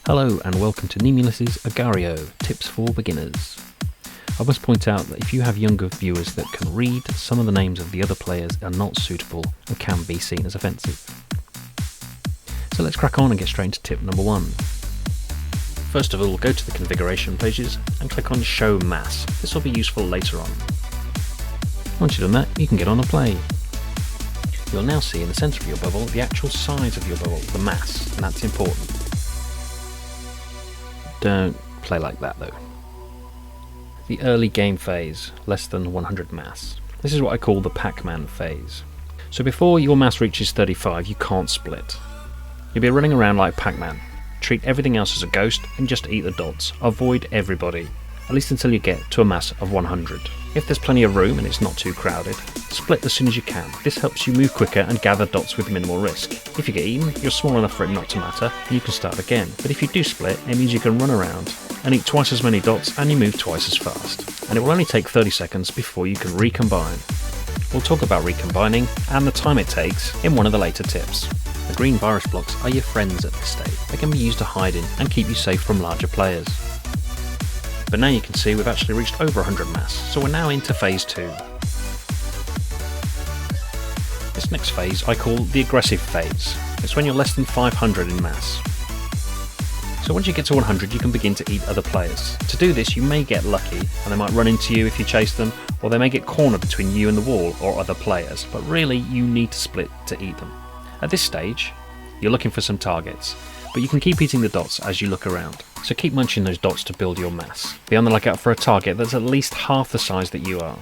Hello and welcome to Nemulus's Agario, Tips for Beginners. I must point out that if you have younger viewers that can read, some of the names of the other players are not suitable and can be seen as offensive. So let's crack on and get straight into tip number 1. First of all, go to the configuration pages and click on Show Mass. This will be useful later on. Once you've done that, you can get on and play. You'll now see in the centre of your bubble the actual size of your bubble, the mass, and that's important. Don't play like that though. The early game phase, less than 100 mass. This is what I call the Pac-Man phase. So before your mass reaches 35, you can't split. You'll be running around like Pac-Man. Treat everything else as a ghost and just eat the dots. Avoid everybody, at least until you get to a mass of 100. If there's plenty of room and it's not too crowded, split as soon as you can. This helps you move quicker and gather dots with minimal risk. If you get eaten, you're small enough for it not to matter and you can start again. But if you do split, it means you can run around and eat twice as many dots and you move twice as fast. And it will only take 30 seconds before you can recombine. We'll talk about recombining and the time it takes in one of the later tips. The green virus blocks are your friends at this stage. They can be used to hide in and keep you safe from larger players. But now you can see we've actually reached over 100 mass, so we're now into phase 2. This next phase I call the aggressive phase. It's when you're less than 500 in mass. So once you get to 100 you can begin to eat other players. To do this you may get lucky and they might run into you if you chase them, or they may get cornered between you and the wall or other players, but really you need to split to eat them. At this stage you're looking for some targets, but you can keep eating the dots as you look around. So keep munching those dots to build your mass. Be on the lookout for a target that's at least half the size that you are.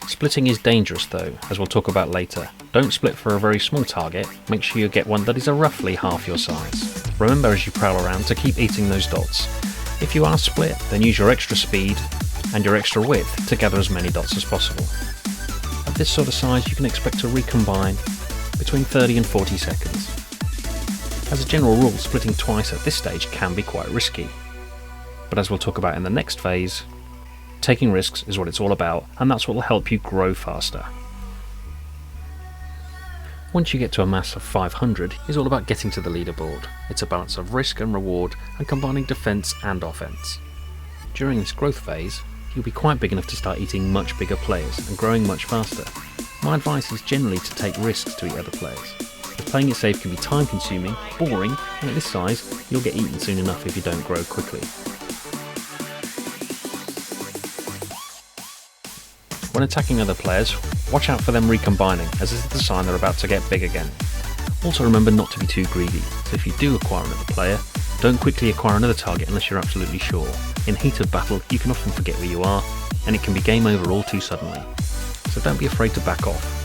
Splitting is dangerous though, as we'll talk about later. Don't split for a very small target, make sure you get one that is roughly half your size. Remember as you prowl around to keep eating those dots. If you are split, then use your extra speed and your extra width to gather as many dots as possible. At this sort of size you can expect to recombine between 30 and 40 seconds. As a general rule, splitting twice at this stage can be quite risky. But as we'll talk about in the next phase, taking risks is what it's all about, and that's what will help you grow faster. Once you get to a mass of 500, it's all about getting to the leaderboard. It's a balance of risk and reward and combining defense and offense. During this growth phase, you'll be quite big enough to start eating much bigger players and growing much faster. My advice is generally to take risks to eat other players. Playing it safe can be time consuming, boring, and at this size you'll get eaten soon enough if you don't grow quickly. When attacking other players, watch out for them recombining, as this is the sign they're about to get big again. Also remember not to be too greedy, so if you do acquire another player, don't quickly acquire another target unless you're absolutely sure. In heat of battle you can often forget where you are, and it can be game over all too suddenly. So don't be afraid to back off.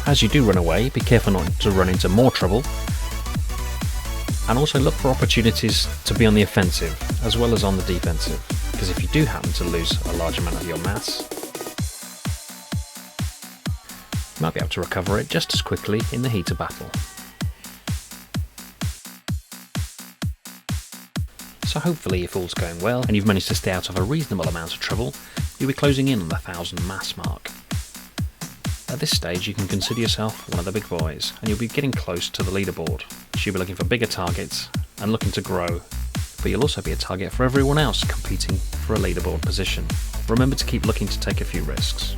As you do run away, be careful not to run into more trouble, and also look for opportunities to be on the offensive as well as on the defensive, because if you do happen to lose a large amount of your mass, you might be able to recover it just as quickly in the heat of battle. So hopefully if all's going well and you've managed to stay out of a reasonable amount of trouble, you'll be closing in on the 1000 mass mark. At this stage you can consider yourself one of the big boys and you'll be getting close to the leaderboard. You'll be looking for bigger targets and looking to grow, but you'll also be a target for everyone else competing for a leaderboard position. Remember to keep looking to take a few risks.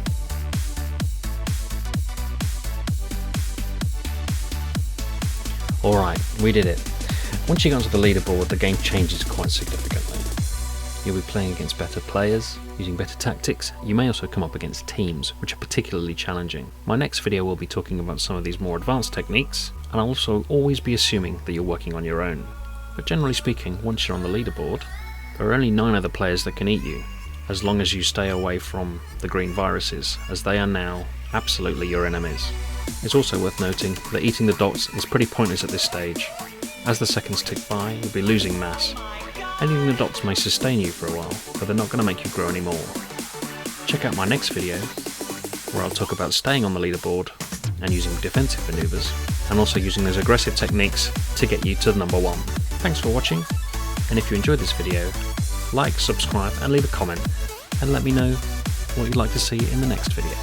Alright, we did it. Once you get onto the leaderboard the game changes quite significantly. You'll be playing against better players, using better tactics. You may also come up against teams, which are particularly challenging. My next video will be talking about some of these more advanced techniques, and I'll also always be assuming that you're working on your own. But generally speaking, once you're on the leaderboard, there are only 9 other players that can eat you, as long as you stay away from the green viruses, as they are now absolutely your enemies. It's also worth noting that eating the dots is pretty pointless at this stage. As the seconds tick by, you'll be losing mass. Eating the dots may sustain you for a while, but they're not going to make you grow anymore. Check out my next video, where I'll talk about staying on the leaderboard and using defensive maneuvers, and also using those aggressive techniques to get you to number 1. Thanks for watching, and if you enjoyed this video, like, subscribe and leave a comment, and let me know what you'd like to see in the next video.